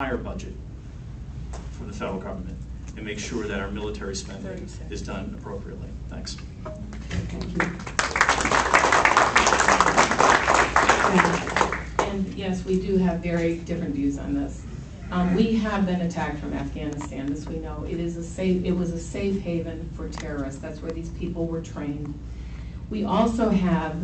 entire budget for the federal government and make sure that our military spending is done appropriately. Thanks. Thank you. And yes, we do have very different views on this. We have been attacked from Afghanistan, this we know. It was a safe haven for terrorists. That's where these people were trained. We also have,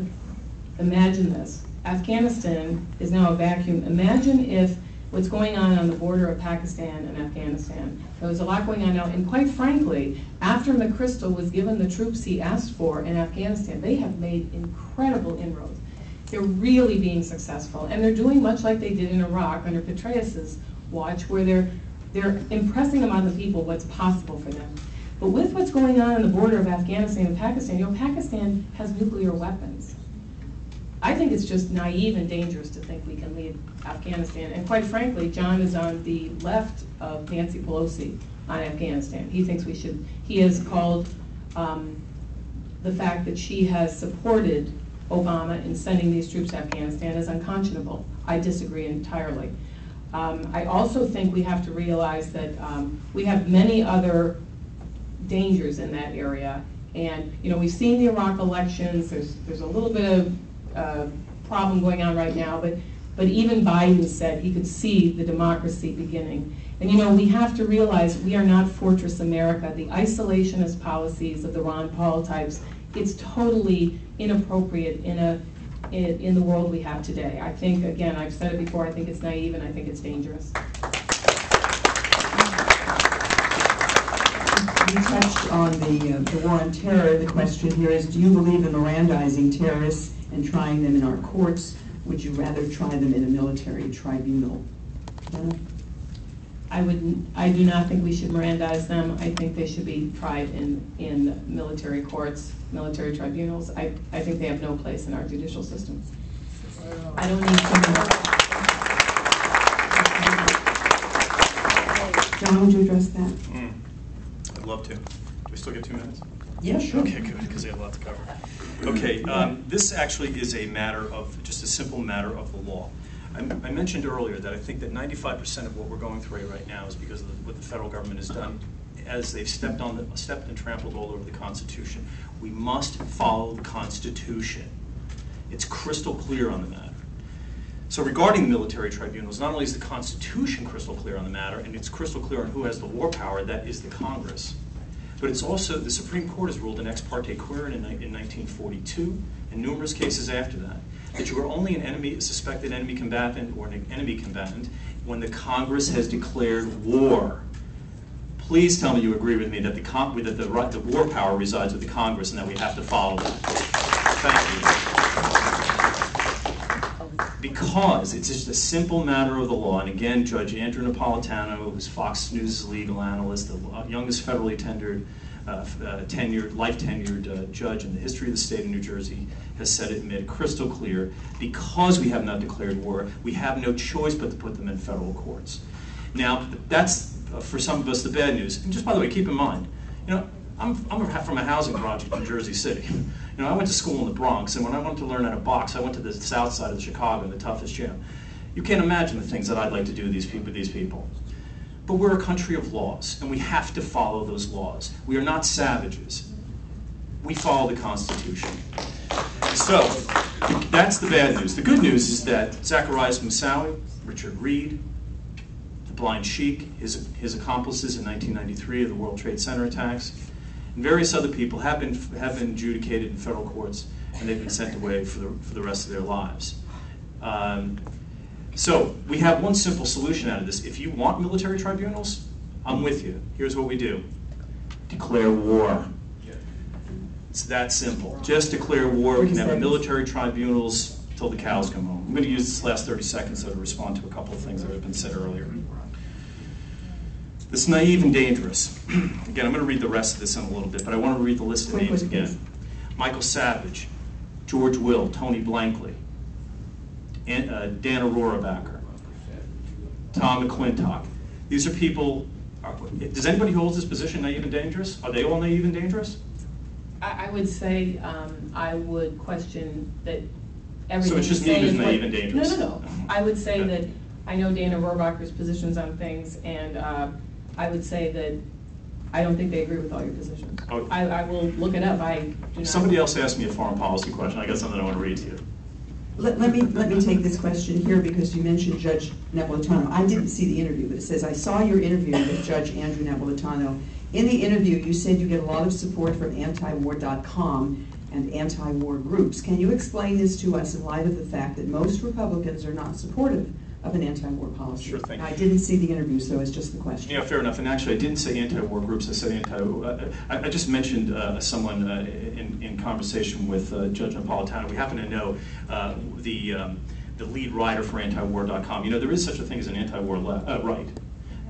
imagine this, Afghanistan is now a vacuum. Imagine if what's going on the border of Pakistan and Afghanistan. There's a lot going on now, and quite frankly, after McChrystal was given the troops he asked for in Afghanistan, they have made incredible inroads. They're really being successful, and they're doing much like they did in Iraq under Petraeus's watch, where they're impressing upon the people what's possible for them. But with what's going on the border of Afghanistan and Pakistan, you know, Pakistan has nuclear weapons. I think it's just naive and dangerous to think we can leave Afghanistan. And quite frankly, John is on the left of Nancy Pelosi on Afghanistan. He thinks we should, he has called the fact that she has supported Obama in sending these troops to Afghanistan as unconscionable. I disagree entirely. I also think we have to realize that we have many other dangers in that area. And you know, we've seen the Iraq elections. There's a little bit of problem going on right now, but even Biden said he could see the democracy beginning. And you know, we have to realize we are not Fortress America. The isolationist policies of the Ron Paul types, it's totally inappropriate in the world we have today. I think, again, I've said it before, I think it's naive and I think it's dangerous. You touched on the war on terror. The question here is, do you believe in Mirandizing terrorists and trying them in our courts? Would you rather try them in a military tribunal? I do not think we should Mirandize them. I think they should be tried in military courts, military tribunals. I think they have no place in our judicial system. I don't need to know. John, would you address that? I'd love to. Do we still get 2 minutes? Yeah, sure. Okay, good, because they have a lot to cover. Okay, this actually is a matter of, just a simple matter of the law. I mentioned earlier that I think that 95% of what we're going through right now is because of what the federal government has done as they've stepped and trampled all over the Constitution. We must follow the Constitution. It's crystal clear on the matter. So regarding military tribunals, not only is the Constitution crystal clear on the matter, and it's crystal clear on who has the war power, that is the Congress. But it's also, the Supreme Court has ruled in Ex parte Quirin in 1942, and numerous cases after that you are only an enemy, a suspected enemy combatant or an enemy combatant when the Congress has declared war. Please tell me you agree with me that the war power resides with the Congress and that we have to follow that. Thank you. Because it's just a simple matter of the law, and again, Judge Andrew Napolitano, who's Fox News' legal analyst, the youngest federally life-tenured judge in the history of the state of New Jersey, has said it and made it crystal clear, because we have not declared war, we have no choice but to put them in federal courts. Now, that's, for some of us, the bad news. And just by the way, keep in mind, you know, I'm from a housing project in Jersey City. You know, I went to school in the Bronx, and when I wanted to learn how to box, I went to the south side of Chicago, the toughest gym. You can't imagine the things that I'd like to do with these people. But we're a country of laws, and we have to follow those laws. We are not savages. We follow the Constitution. So, that's the bad news. The good news is that Zacarias Moussaoui, Richard Reed, the Blind Sheik, his accomplices in 1993 of the World Trade Center attacks, and various other people have been adjudicated in federal courts, and they've been sent away for the rest of their lives. So we have one simple solution out of this. If you want military tribunals, I'm with you. Here's what we do. Declare war. It's that simple. Just declare war. We can have military tribunals till the cows come home. I'm going to use this last 30 seconds to respond to a couple of things that have been said earlier. This is naive and dangerous. Again, I'm going to read the rest of this in a little bit, but I want to read the list of names again. Michael Savage, George Will, Tony Blankley, Dan Aurorabacher, Tom McClintock. These are people, does anybody who holds this position naive and dangerous? Are they all naive and dangerous? I would say I would question that everything. So it's just me who's naive and dangerous? No. I would say that I know Dana Rohrabacher's positions on things, and I would say that I don't think they agree with all your positions. Oh. I will look it up. I do not. Somebody else asked me a foreign policy question. I got something I want to read to you. Let me take this question here because you mentioned Judge Napolitano. I didn't see the interview, but it says, I saw your interview with Judge Andrew Napolitano. In the interview, you said you get a lot of support from antiwar.com and anti-war groups. Can you explain this to us in light of the fact that most Republicans are not supportive of an anti-war policy? Sure thing. I didn't see the interview, so it's just the question. Yeah, fair enough. And actually, I didn't say anti-war groups. I said I just mentioned someone in conversation with Judge Napolitano. We happen to know the lead writer for antiwar.com. You know, there is such a thing as an anti-war right.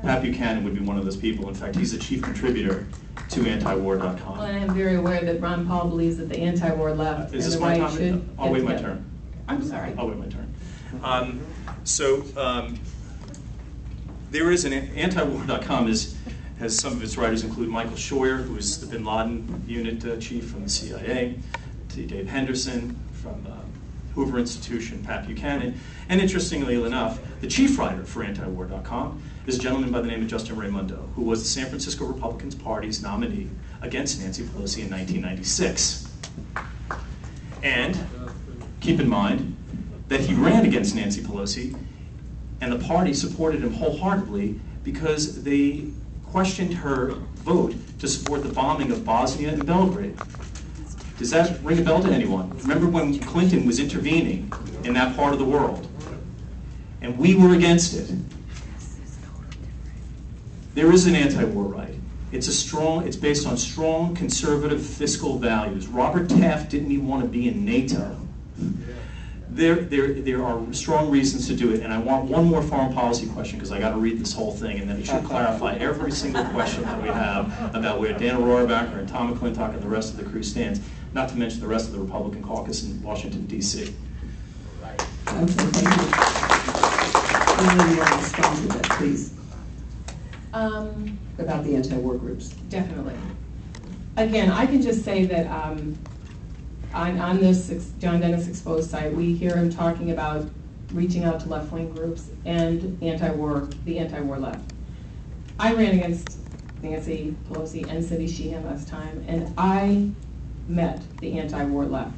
Pat Buchanan would be one of those people. In fact, he's the chief contributor to antiwar.com. Well, and I'm very aware that Ron Paul believes that the anti-war left Is and this the my right time? should I'll get wait my together. turn. I'm sorry. I'll wait my turn. There is an antiwar.com has some of its writers include Michael Scheuer, who is the Bin Laden unit chief from the CIA, to Dave Henderson from Hoover Institution, Pat Buchanan, and interestingly enough, the chief writer for antiwar.com is a gentleman by the name of Justin Raimondo, who was the San Francisco Republican Party's nominee against Nancy Pelosi in 1996. And keep in mind that he ran against Nancy Pelosi, and the party supported him wholeheartedly because they questioned her vote to support the bombing of Bosnia and Belgrade. Does that ring a bell to anyone? Remember when Clinton was intervening in that part of the world, and we were against it? There is an anti-war right. It's based on strong conservative fiscal values. Robert Taft didn't even want to be in NATO. There are strong reasons to do it, and I want one more foreign policy question because I got to read this whole thing, and then it should clarify every single question that we have about where Dana Rohrabacher and Tom McClintock and the rest of the crew stands, not to mention the rest of the Republican caucus in Washington, D.C. Okay, thank you. And then you want to respond to that, please, about the anti-war groups. Definitely. Again, I can just say that on this John Dennis Exposed site, we hear him talking about reaching out to left-wing groups and the anti-war left. I ran against Nancy Pelosi and Cindy Sheehan last time, and I met the anti-war left.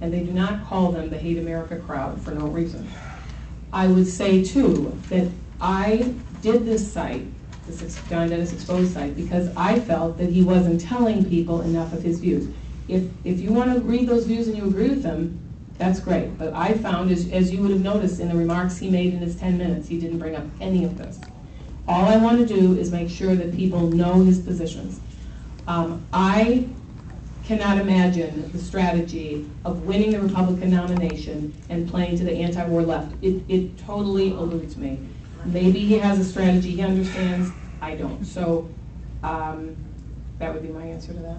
And they do not call them the Hate America crowd for no reason. I would say, too, that I did this site, this John Dennis Exposed site, because I felt that he wasn't telling people enough of his views. If you want to read those views and you agree with them, that's great. But I found, as you would have noticed in the remarks he made in his 10 minutes, he didn't bring up any of this. All I want to do is make sure that people know his positions. I cannot imagine the strategy of winning the Republican nomination and playing to the anti-war left. It totally eludes me. Maybe he has a strategy he understands. I don't. So that would be my answer to that.